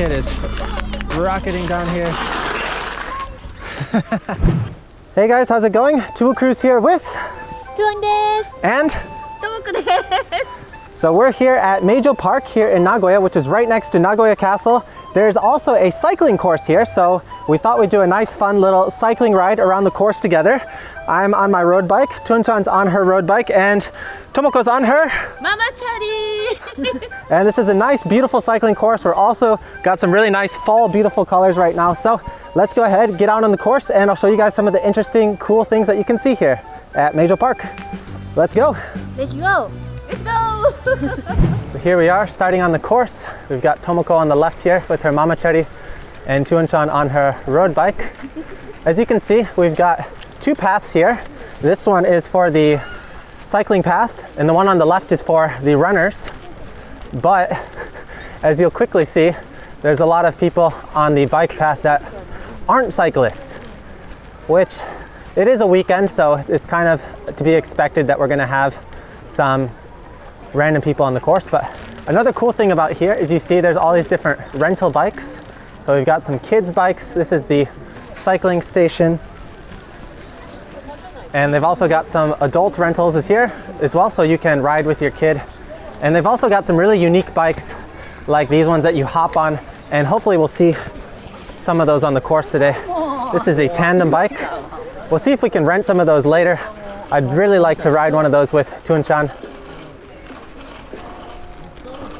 kid is rocketing down here. Hey guys, how's it going? Tour Cruise here with and Tomoko-san. so we're here at Meijo Park here in Nagoya, which is right next to Nagoya Castle. There's also a cycling course here, so we thought we'd do a nice fun little cycling ride around the course together. I'm on my road bike, Tun-chan's on her road bike, and Tomoko's on her Mama Teddy. and this is a nice beautiful cycling course. We're also got some really nice fall beautiful colors right now, so let's go ahead, get out on the course, and I'll show you guys some of the interesting cool things that you can see here at Meijo Park. Let's go. Let's go. Let's go. Here we are starting on the course. We've got Tomoko on the left here with her Mama Cherry and Tun-chan on her road bike. As you can see, we've got two paths here. This one is for the cycling path and the one on the left is for the runners. But as you'll quickly see, there's a lot of people on the bike path that aren't cyclists, which it is a weekend, so it's kind of to be expected that we're going to have some random people on the course. But another cool thing about here is you see there's all these different rental bikes. So we've got some kids bikes. This is the cycling station, and they've also got some adult rentals is here as well, so you can ride with your kid. And they've also got some really unique bikes like these ones that you hop on, and hopefully we'll see some of those on the course today. This is a tandem bike. We'll see if we can rent some of those later. I'd really like to ride one of those with Tun-chan.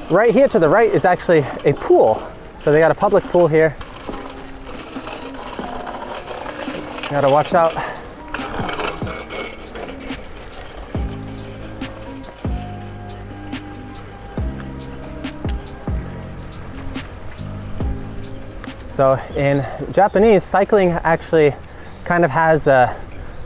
Right here to the right is actually a pool. So they got a public pool here. You gotta watch out. So in Japanese, cycling actually kind of has a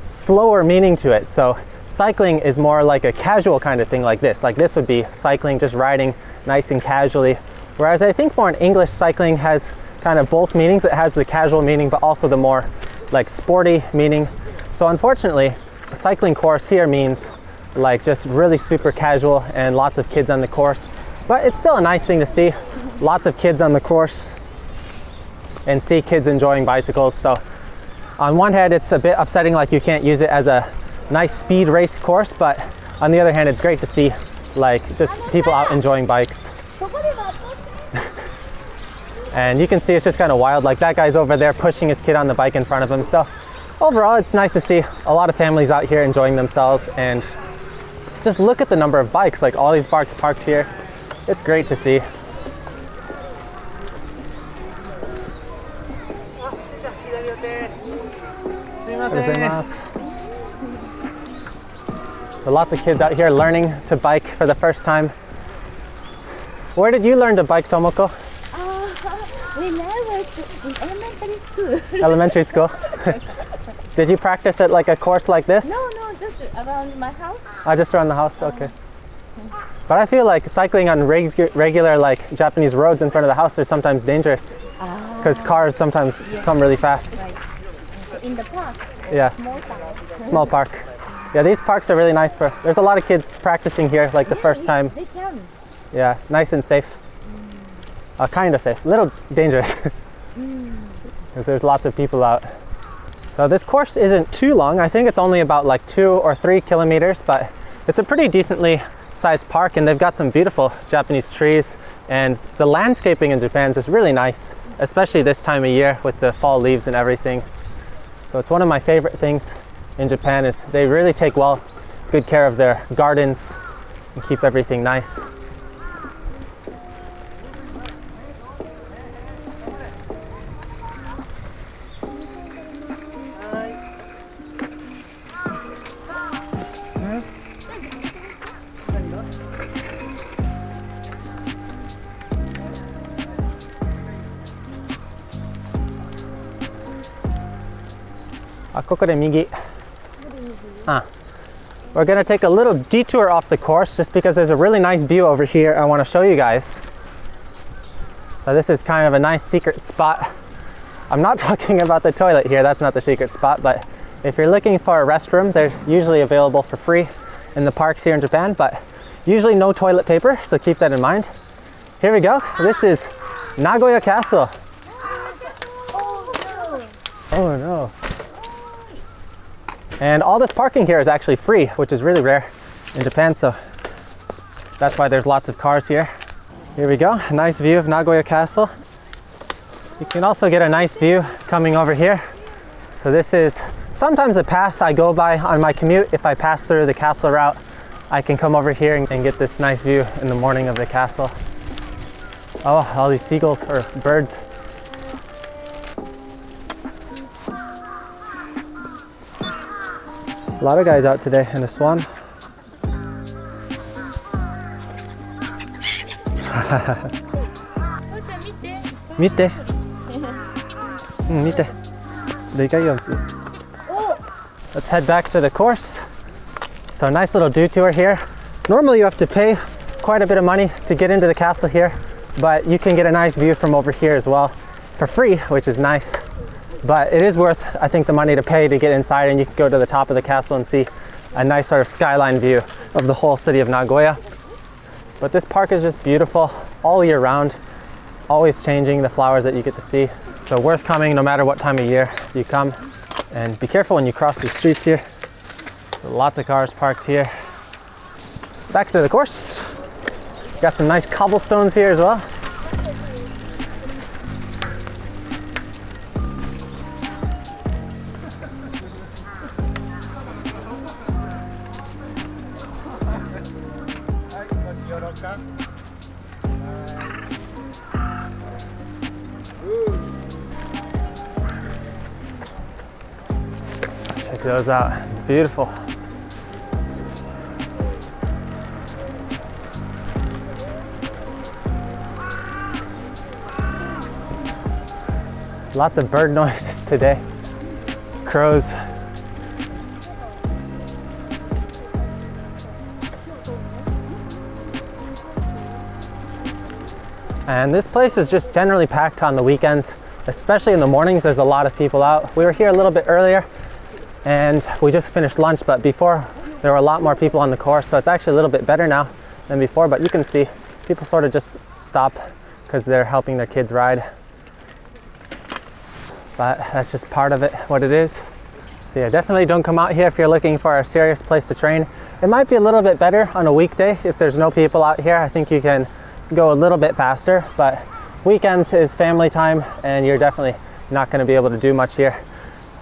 slower meaning to it. So cycling is more like a casual kind of thing like this. Like this would be cycling, just riding nice and casually. Whereas I think more in English, cycling has kind of both meanings. It has the casual meaning, but also the more like sporty meaning. So unfortunately, a cycling course here means like just really super casual and lots of kids on the course. But it's still a nice thing to see. Lots of kids on the course and see kids enjoying bicycles. So on one hand, it's a bit upsetting, like you can't use it as a nice speed race course, but on the other hand, it's great to see like just people out enjoying bikes. And you can see it's just kind of wild, like that guy's over there pushing his kid on the bike in front of him. So overall, it's nice to see a lot of families out here enjoying themselves, and just look at the number of bikes, like all these bikes parked here. It's great to see. So lots of kids out here learning to bike for the first time. Where did you learn to bike, Tomoko? When I was in elementary school. Elementary school? Did you practice at like a course like this? No, just around my house. Just around the house, okay. But I feel like cycling on regular like Japanese roads in front of the house is sometimes dangerous, because cars sometimes come really fast. Right. In the park. Yeah. Small park. Yeah, these parks are really nice for, there's a lot of kids practicing here like the first time. They can. Yeah, nice and safe. Kind of safe, a little dangerous, because there's lots of people out. So this course isn't too long. I think it's only about like 2 or 3 kilometers, but it's a pretty decently sized park, and they've got some beautiful Japanese trees, and the landscaping in Japan is just really nice, especially this time of year with the fall leaves and everything. So it's one of my favorite things in Japan is they really take good care of their gardens and keep everything nice. We're gonna take a little detour off the course just because there's a really nice view over here I want to show you guys. So this is kind of a nice secret spot. I'm not talking about the toilet here, that's not the secret spot, but if you're looking for a restroom, they're usually available for free in the parks here in Japan, but usually no toilet paper, so keep that in mind. Here we go. This is Nagoya Castle. Oh Oh no. And all this parking here is actually free, which is really rare in Japan, so that's why there's lots of cars here. Here we go, a nice view of Nagoya Castle. You can also get a nice view coming over here. So this is sometimes a path I go by on my commute. If I pass through the castle route, I can come over here and get this nice view in the morning of the castle. Oh, all these seagulls or birds. A lot of guys out today and a swan. Mite. Mite. Let's head back to the course. So nice little detour here. Normally you have to pay quite a bit of money to get into the castle here, but you can get a nice view from over here as well for free, which is nice. But it is worth, I think, the money to pay to get inside, and you can go to the top of the castle and see a nice sort of skyline view of the whole city of Nagoya. But this park is just beautiful all year round, always changing the flowers that you get to see. So worth coming no matter what time of year you come. And be careful when you cross the streets here. So lots of cars parked here. Back to the course. Got some nice cobblestones here as well. Check those out, beautiful. Lots of bird noises today. Crows. And this place is just generally packed on the weekends, especially in the mornings. There's a lot of people out. We were here a little bit earlier and we just finished lunch, but before there were a lot more people on the course, so it's actually a little bit better now than before. But you can see people sort of just stop because they're helping their kids ride. But that's just part of it, what it is. So yeah, definitely don't come out here if you're looking for a serious place to train. It might be a little bit better on a weekday if there's no people out here. I think you can go a little bit faster, but weekends is family time and you're definitely not going to be able to do much here.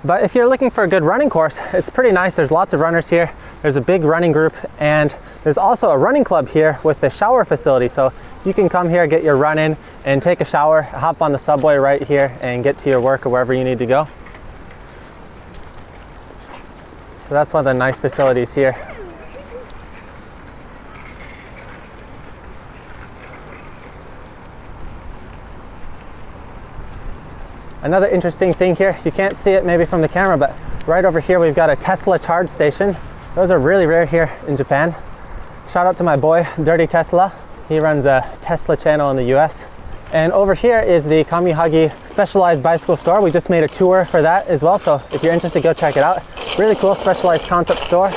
But if you're looking for a good running course, it's pretty nice. There's lots of runners here. There's a big running group, and there's also a running club here with the shower facility. So you can come here, get your run in and take a shower, hop on the subway right here and get to your work or wherever you need to go. So that's one of the nice facilities here. Another interesting thing here, you can't see it maybe from the camera, but right over here we've got a Tesla charge station. Those are really rare here in Japan. Shout out to my boy, Dirty Tesla. He runs a Tesla channel in the US. And over here is the Kamihagi Specialized Bicycle Store. We just made a tour for that as well, so if you're interested, go check it out. Really cool specialized concept store.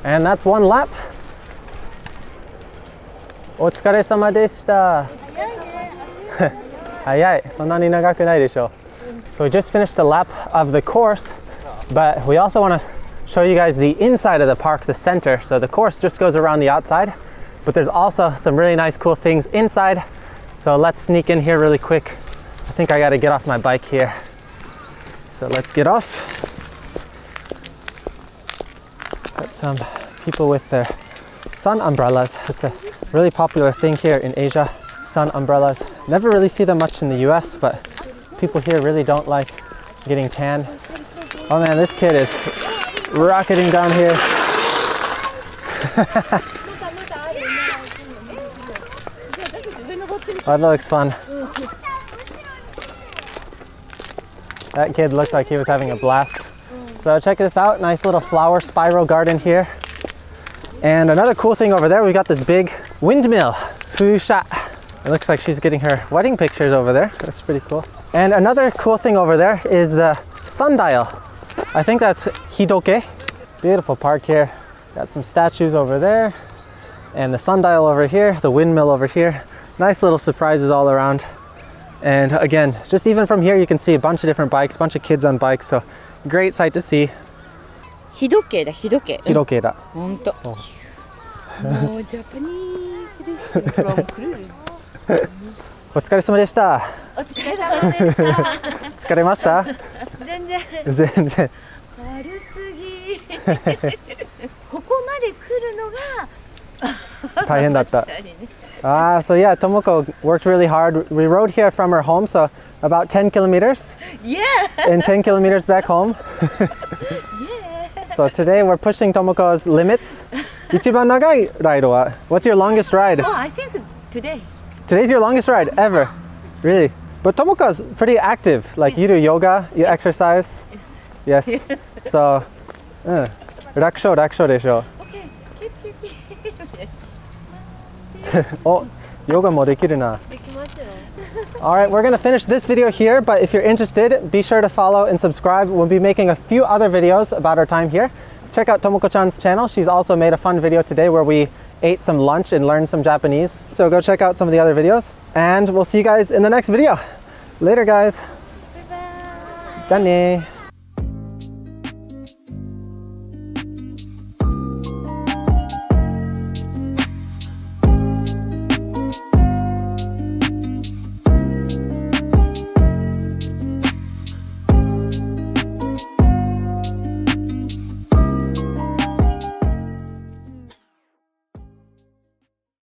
And that's one lap. Otsukaresama deshita. Hayai, sonna ni nagaku nai desho. So we just finished a lap of the course, but we also want to show you guys the inside of the park, the center. So the course just goes around the outside, but there's also some really nice cool things inside. So let's sneak in here really quick. I think I got to get off my bike here. So let's get off. Got some people with their sun umbrellas. It's a really popular thing here in Asia, sun umbrellas. Never really see them much in the US, but people here really don't like getting tan. Oh man, this kid is rocketing down here. Oh, that looks fun. That kid looked like he was having a blast. So check this out, nice little flower spiral garden here. And another cool thing over there, we got this big windmill, Fusha. It looks like she's getting her wedding pictures over there. That's pretty cool. And another cool thing over there is the sundial. I think that's Hidoke. Beautiful park here. Got some statues over there and the sundial over here, the windmill over here. Nice little surprises all around. And again, just even from here you can see a bunch of different bikes, a bunch of kids on bikes, so great sight to see. 日時計だ、日時計。日時計だ。ほんと。もうジャパニーズレッスン from cruise。お疲れ様でした。お疲れ様でした。疲れました？全然。全然。軽すぎ。ここまで来るのが大変だった。So yeah, Tomoko worked really hard. We rode here from her home, so about 10 kilometers. Yeah. And 10 kilometers back home. Yeah. So today we're pushing Tomoko's limits. 一番長いライドは What's your longest ride? Oh, I think today. Today's your longest ride ever. Really? But Tomoko's pretty active. Like you do yoga, you exercise. Yes. So, 楽勝でしょ。Okay. Keep. お、ヨガもできるな。Alright, we're going to finish this video here, but if you're interested, be sure to follow and subscribe. We'll be making a few other videos about our time here. Check out Tomoko-chan's channel. She's also made a fun video today where we ate some lunch and learned some Japanese. So go check out some of the other videos. And we'll see you guys in the next video. Later, guys. Bye-bye. じゃあね。